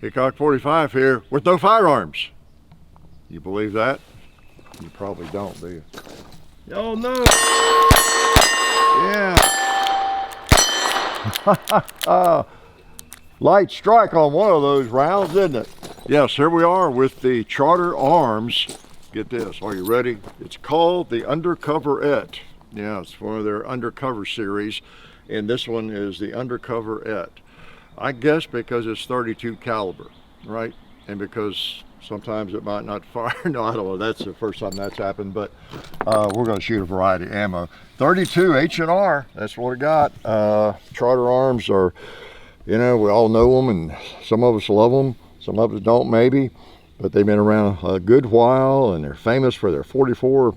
Hickok 45 here with no firearms. You believe that? You probably don't, do you? Oh no! Yeah. Light strike on one of those rounds, didn't it? Yes, here we are with the Charter Arms. Get this, are you ready? It's called the Undercoverette. Yeah, it's one of their undercover series, and this one is the Undercoverette. I guess because it's 32 caliber, right? And because sometimes it might not fire. No, I don't know. That's the first time that's happened, but we're going to shoot a variety of ammo. 32 H&R, that's what we got. Charter Arms are, you know, we all know them, and some of us love them, some of us don't maybe, but they've been around a good while, and they're famous for their 44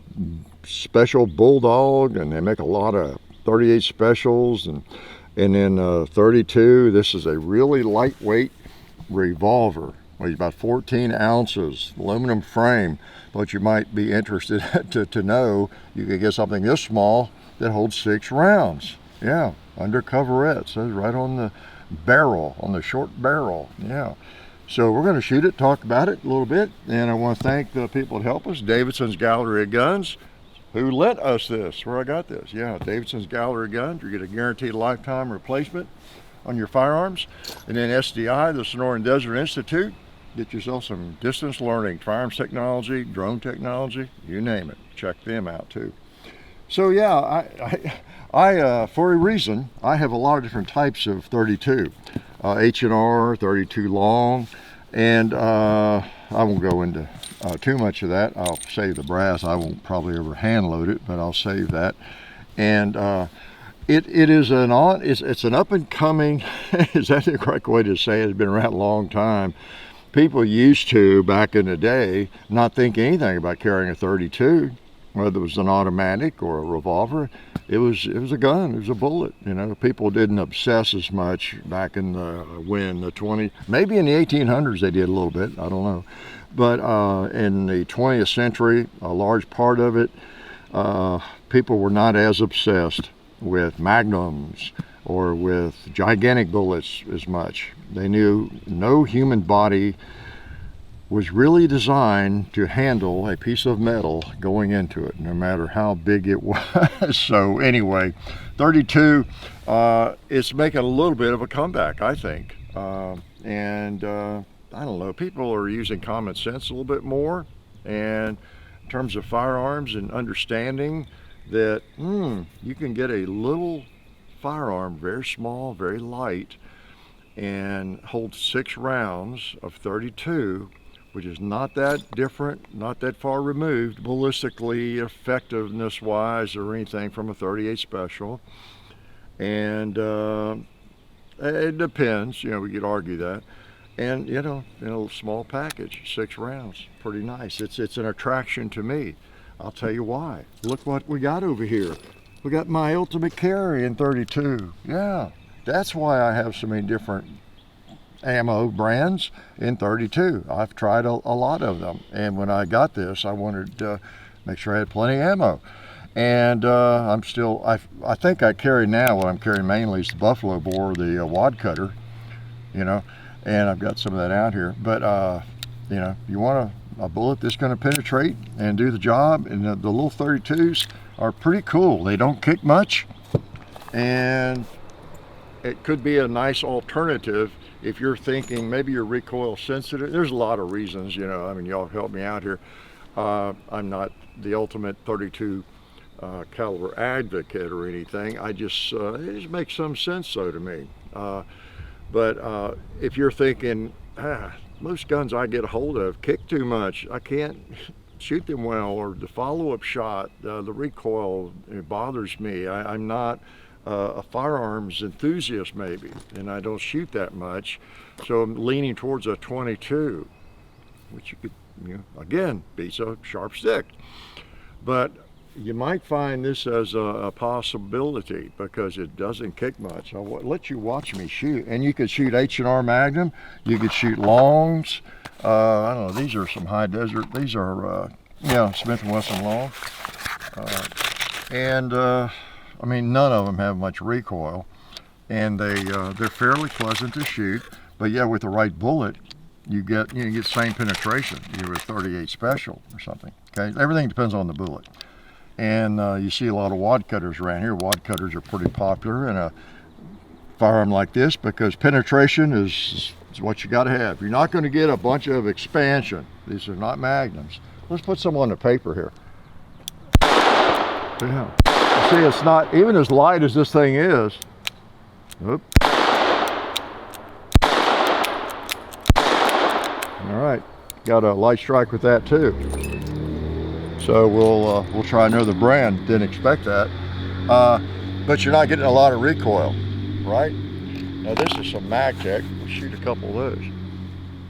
Special Bulldog, and they make a lot of 38 specials, and then 32. This is a really lightweight revolver. Weighs about 14 ounces, aluminum frame. But you might be interested to know you could get something this small that holds 6 rounds. Yeah, Undercoverette, says right on the barrel, on the short barrel. Yeah. So we're going to shoot it, talk about it a little bit, and I want to thank the people that help us. Davidson's Gallery of Guns, who lent us this, where I got this. Yeah, Davidson's Gallery of Guns. You get a guaranteed lifetime replacement on your firearms. And then SDI, the Sonoran Desert Institute. Get yourself some distance learning, firearms technology, drone technology, you name it. Check them out too. So yeah, I for a reason, I have a lot of different types of 32. H&R, 32 long, and I won't go into too much of that. I'll save the brass. I won't probably ever hand load it, but I'll save that. And it is it's an up and coming, is that the correct way to say it? It's been around a long time. People used to, back in the day, not think anything about carrying a 32, whether it was an automatic or a revolver. It was a gun, it was a bullet. You know, people didn't obsess as much back in the 20, maybe in the 1800s they did a little bit, I don't know. But in the 20th century, a large part of it, people were not as obsessed with magnums or with gigantic bullets as much. They knew no human body was really designed to handle a piece of metal going into it, no matter how big it was. So anyway, 32 is making a little bit of a comeback, I think. I don't know, people are using common sense a little bit more, and in terms of firearms and understanding that you can get a little firearm, very small, very light, and hold 6 rounds of 32, which is not that different, not that far removed ballistically, effectiveness wise, or anything from a 38 special. And it depends, you know, we could argue that. And you know, in a small package, 6 rounds, pretty nice. It's an attraction to me. I'll tell you why. Look what we got over here. We got my ultimate carry in 32. Yeah, that's why I have so many different ammo brands in 32. I've tried a lot of them, and when I got this, I wanted to make sure I had plenty of ammo. And I think I carry now, what I'm carrying mainly is the buffalo bore, the wad cutter, you know, and I've got some of that out here. But you know, you want a bullet that's going to penetrate and do the job, and the little 32s are pretty cool. They don't kick much, and it could be a nice alternative if you're thinking maybe you're recoil sensitive. There's a lot of reasons, you know. I mean, y'all help me out here. I'm not the ultimate 32 caliber advocate or anything. I just it just makes some sense though to me. But if you're thinking, most guns I get a hold of kick too much, I can't shoot them well, or the follow-up shot, the recoil, it bothers me. I'm not a firearms enthusiast maybe, and I don't shoot that much, so I'm leaning towards a 22, which you could, you know, again, beats a sharp stick. But you might find this as a possibility because it doesn't kick much. I'll let you watch me shoot, and you could shoot H&R Magnum, you could shoot longs. I don't know, these are some high desert, these are yeah, Smith & Wesson long, I mean, none of them have much recoil, and they're fairly pleasant to shoot. But yeah, with the right bullet, you get the same penetration you with 38 special or something. Okay, everything depends on the bullet. And you see a lot of wad cutters around here. Wad cutters are pretty popular in a firearm like this because penetration is what you got to have. You're not going to get a bunch of expansion. These are not magnums. Let's put some on the paper here. Yeah. See, it's not even as light as this thing is. Oop. All right, got a light strike with that too. So we'll try another brand. Didn't expect that, but you're not getting a lot of recoil, right? Now this is some MagTech. Let's shoot a couple of those.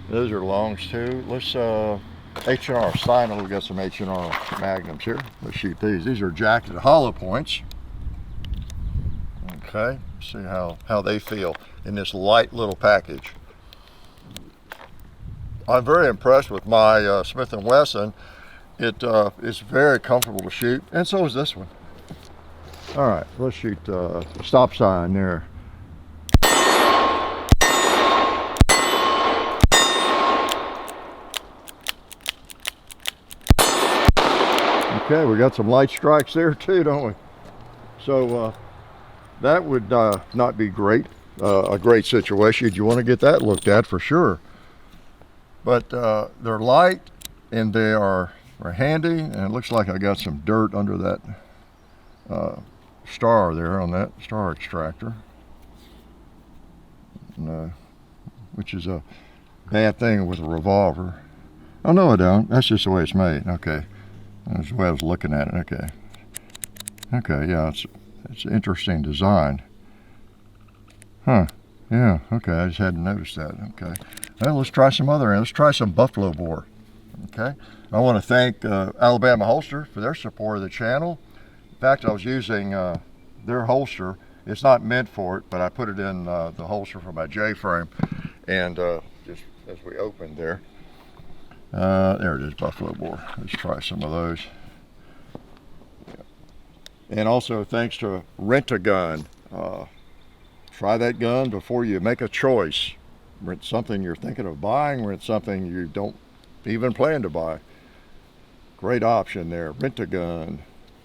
Those are longs too. Let's H&R Steinel. We've got some H&R magnums here. Let's shoot these. These are jacketed hollow points. Okay, see how they feel in this light little package. I'm very impressed with my Smith & Wesson. It is very comfortable to shoot, and so is this one. All right, let's shoot stop sign there. Okay, we got some light strikes there too, don't we? So that would not be great, a great situation. You want to get that looked at for sure. But they're light and they are handy, and it looks like I got some dirt under that star there on that star extractor, which is a bad thing with a revolver. Oh no, I don't. That's just the way it's made. Okay, that's the way I was looking at it. Okay, okay, yeah, it's an interesting design. Huh? Yeah. Okay, I just hadn't noticed that. Okay, well, let's try some other. Let's try some buffalo bore. Okay, I want to thank Alabama Holster for their support of the channel. In fact, I was using their holster. It's not meant for it, but I put it in the holster for my J-frame, and just as we opened there, there it is, buffalo bore. Let's try some of those. Yeah. And also thanks to Rent-A-Gun. Try that gun before you make a choice. Rent something you're thinking of buying, rent something you don't even plan to buy. Great option there, Rent-A-Gun.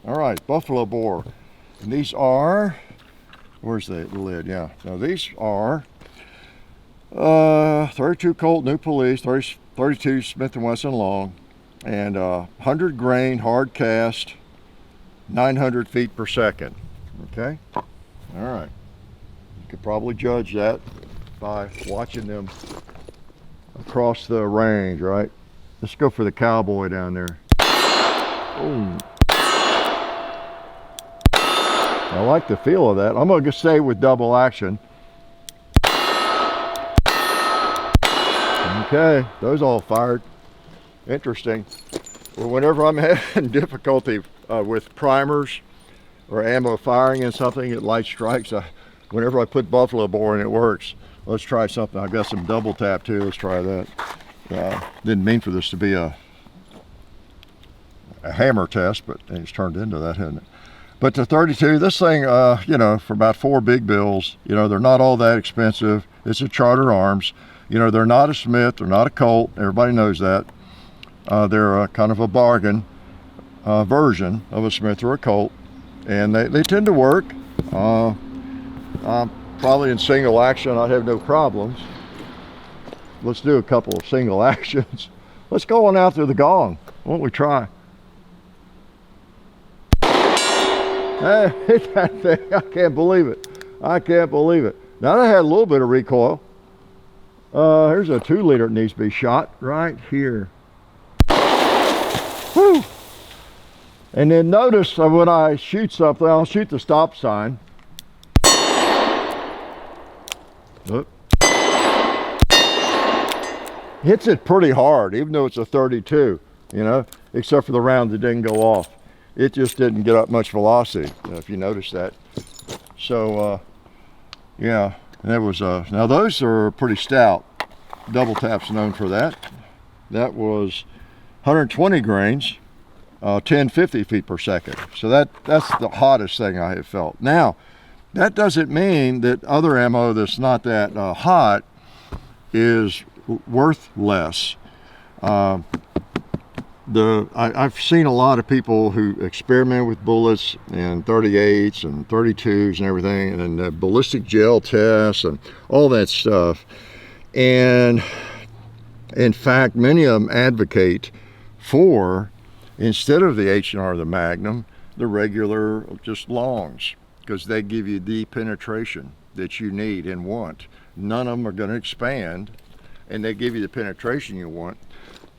All right, buffalo bore. And these are, where's the lid? Yeah, now these are 32 Colt New Police, 32 Smith & Wesson long, and 100 grain hard cast, 900 feet per second. Okay, all right. You could probably judge that by watching them across the range, right? Let's go for the cowboy down there. Ooh. I like the feel of that. I'm going to stay with double action. Okay, those all fired. Interesting. Well, whenever I'm having difficulty with primers or ammo firing in something at light strikes, whenever I put buffalo bore in, it works. Let's try something. I've got some double tap too. Let's try that. Didn't mean for this to be a hammer test, but it's turned into that, hasn't it? But the 32, this thing, you know, for about 4 big bills, you know, they're not all that expensive. It's a Charter Arms. You know, they're not a Smith, they're not a Colt. Everybody knows that. They're kind of a bargain version of a Smith or a Colt, and they tend to work. Probably in single action, I'd have no problems. Let's do a couple of single actions. Let's go on out to the gong. Why don't we try? Hey, hit that thing. I can't believe it. I can't believe it. Now that had a little bit of recoil. Here's a 2 liter that needs to be shot right here. Whew. And then notice when I shoot something, I'll shoot the stop sign. Look. Hits it pretty hard, even though it's a 32, you know, except for the round that didn't go off. It just didn't get up much velocity, if you notice that. So, yeah, and that was, now those are pretty stout. Double tap's known for that. That was 120 grains, 1050 feet per second. So that's the hottest thing I have felt. Now, that doesn't mean that other ammo that's not that hot is worth less. I've seen a lot of people who experiment with bullets and 38s and 32s and everything, and ballistic gel tests and all that stuff. And in fact, many of them advocate for, instead of the H&R, the Magnum, the regular just longs, because they give you the penetration that you need and want. None of them are going to expand, and they give you the penetration you want,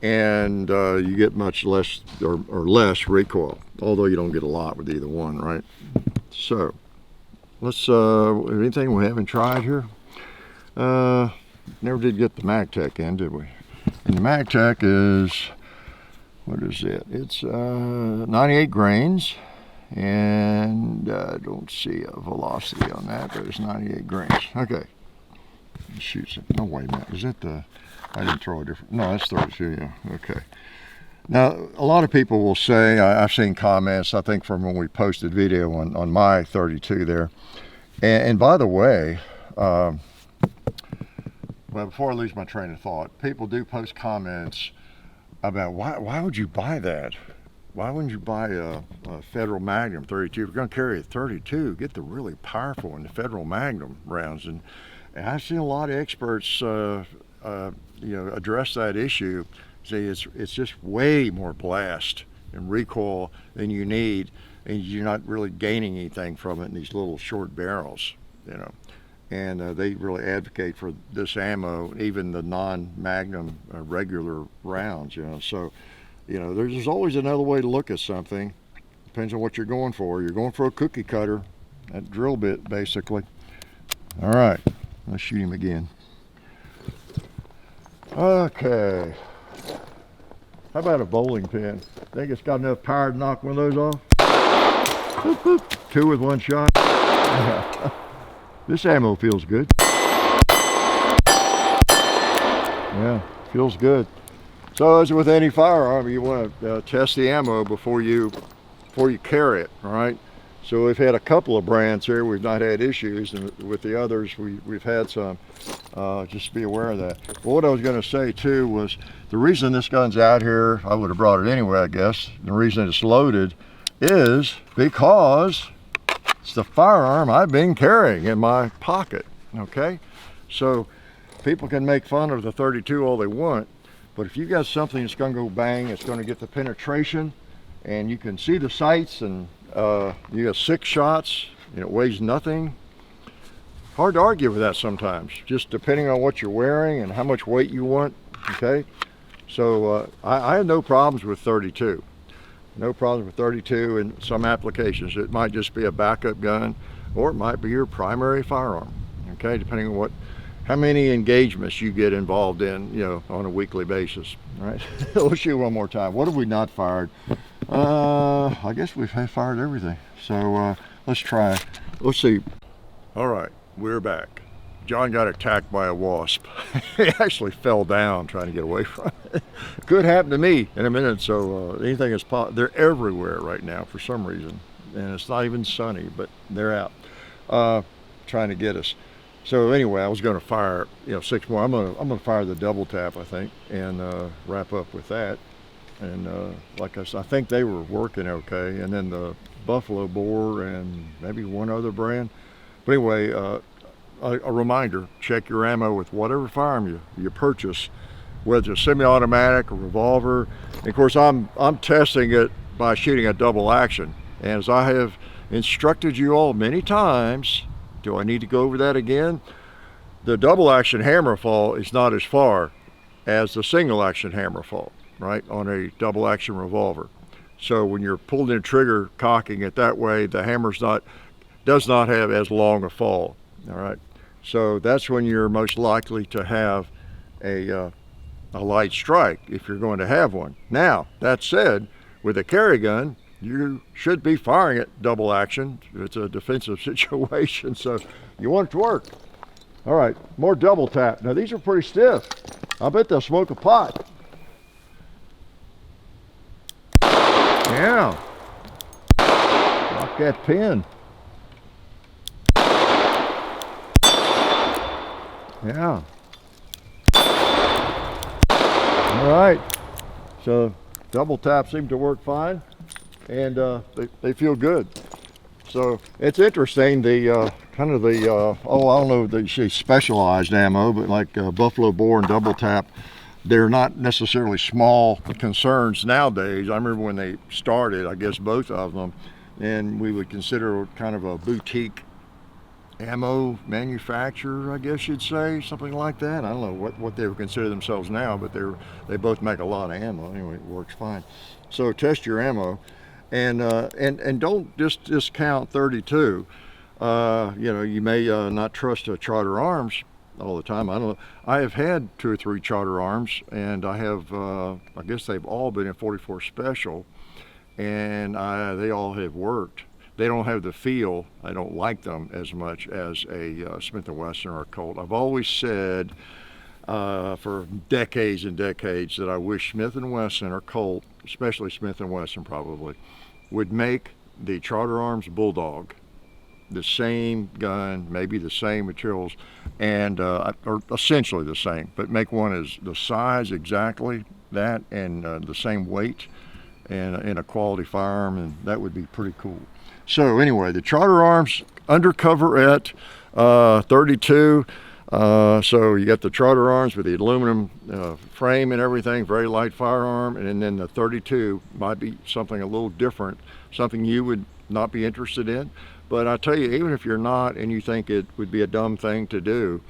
and you get much less or less recoil, although you don't get a lot with either one, right? So let's anything we haven't tried here. Never did get the MagTech in, did we? And the MagTech is, what is it? It's 98 grains, and I don't see a velocity on that, but it's 98 grains. Okay, shoots it. No, wait a minute. Is that the? I didn't throw a different. No, that's 32. Yeah. Okay. Now, a lot of people will say, I've seen comments, I think from when we posted video on my 32 there. And by the way, well, before I lose my train of thought, people do post comments about why would you buy that? Why wouldn't you buy a Federal Magnum 32? If you're going to carry a 32, get the really powerful and the Federal Magnum rounds. And I've seen a lot of experts address that issue. Say it's just way more blast and recoil than you need, and you're not really gaining anything from it in these little short barrels, And they really advocate for this ammo, even the non-Magnum regular rounds, So, there's always another way to look at something. Depends on what you're going for. You're going for a cookie cutter, that drill bit, basically. All right, let's shoot him again. Okay. How about a bowling pin? Think it's got enough power to knock one of those off? Boop, boop. 2 with 1 shot. This ammo feels good. Yeah, feels good. So as with any firearm, you want to test the ammo before you carry it, all right? So we've had a couple of brands here. We've not had issues, and with the others, we've had some. Just be aware of that. But what I was going to say too was the reason this gun's out here, I would have brought it anyway, I guess. The reason it's loaded is because it's the firearm I've been carrying in my pocket, okay? So people can make fun of the 32 all they want, but if you got something that's going to go bang, it's going to get the penetration, and you can see the sights, and you got 6 shots, and it weighs nothing. Hard to argue with that sometimes, just depending on what you're wearing and how much weight you want, okay? So I have no problems with 32. No problems with 32 in some applications. It might just be a backup gun, or it might be your primary firearm, okay? Depending on how many engagements you get involved in, on a weekly basis, right? Let's shoot one more time. What have we not fired? I guess we've fired everything. So let's try. Let's see. All right, we're back. John got attacked by a wasp. He actually fell down trying to get away from it. Could happen to me in a minute. So anything is possible. They're everywhere right now for some reason, and it's not even sunny, but they're out trying to get us. So anyway, I was going to fire 6 more. I'm gonna fire the double tap, I think, and wrap up with that. And like I said, I think they were working okay. And then the Buffalo Bore and maybe one other brand. But anyway, a reminder: check your ammo with whatever firearm you purchase, whether it's semi-automatic or revolver. And of course, I'm testing it by shooting a double action. And as I have instructed you all many times, do I need to go over that again? The double action hammer fall is not as far as the single action hammer fall, right, on a double action revolver. So when you're pulling the trigger, cocking it that way, the hammer's does not have as long a fall, all right? So that's when you're most likely to have a light strike, if you're going to have one. Now, that said, with a carry gun, you should be firing it double action. It's a defensive situation, so you want it to work. All right, more double tap. Now these are pretty stiff. I bet they'll smoke a pot. Yeah. Lock that pin. Yeah. right, so double tap seemed to work fine, and they feel good. So it's interesting, the kind of the, I don't know if they say specialized ammo, but like buffalo bore and double tap, they're not necessarily small concerns nowadays. I remember when they started, I guess both of them, and we would consider kind of a boutique ammo manufacturer, I guess you'd say, something like that. I don't know what they would consider themselves now, but they both make a lot of ammo. Anyway, it works fine. So test your ammo, and don't just discount 32. You know, you may not trust a Charter Arms all the time. I don't know. I have had 2 or 3 Charter Arms, and I have, I guess they've all been in 44 Special, and they all have worked. They don't have the feel. I don't like them as much as a Smith & Wesson or a Colt. I've always said for decades and decades that I wish Smith & Wesson or Colt, especially Smith & Wesson probably, would make the Charter Arms Bulldog the same gun, maybe the same materials, and or essentially the same, but make one as the size exactly that, and the same weight, and in a quality firearm, and that would be pretty cool. So anyway, the Charter Arms Undercoverette 32. So you got the Charter Arms with the aluminum frame and everything, very light firearm, and then the 32 might be something a little different, something you would not be interested in. But I tell you, even if you're not and you think it would be a dumb thing to do,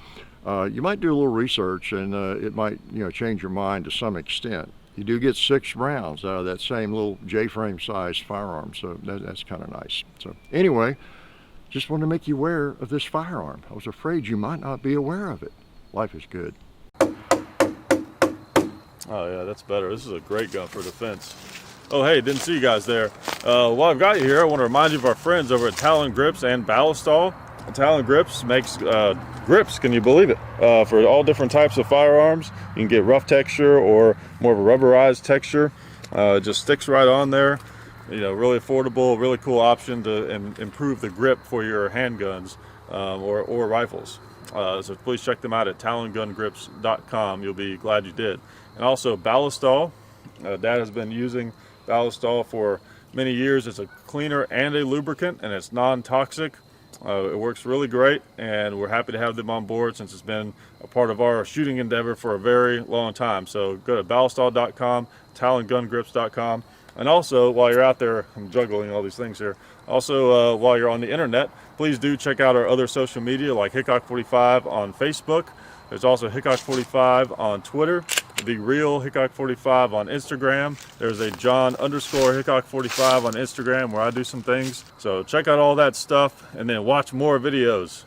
you might do a little research, and it might, you know, change your mind to some extent. You do get 6 rounds out of that same little J-frame size firearm, so that's kind of nice. So anyway, just wanted to make you aware of this firearm. I was afraid you might not be aware of it. Life is good. Oh yeah, that's better. This is a great gun for defense. Oh hey, didn't see you guys there. While I've got you here, I want to remind you of our friends over at Talon Grips and Ballistol. Talon Grips makes grips, can you believe it, for all different types of firearms. You can get rough texture or more of a rubberized texture. It just sticks right on there. You know, really affordable, really cool option to improve the grip for your handguns or rifles. So please check them out at talongungrips.com. You'll be glad you did. And also Ballistol. Dad has been using Ballistol for many years. It's a cleaner and a lubricant, and it's non-toxic. It works really great, and we're happy to have them on board since it's been a part of our shooting endeavor for a very long time. So go to ballistol.com, talongungrips.com, and also while you're out there, I'm juggling all these things here. Also, while you're on the internet, please do check out our other social media like Hickok45 on Facebook. There's also Hickok45 on Twitter, The Real Hickok45 on Instagram. There's a John_Hickok45 on Instagram where I do some things. So check out all that stuff and then watch more videos.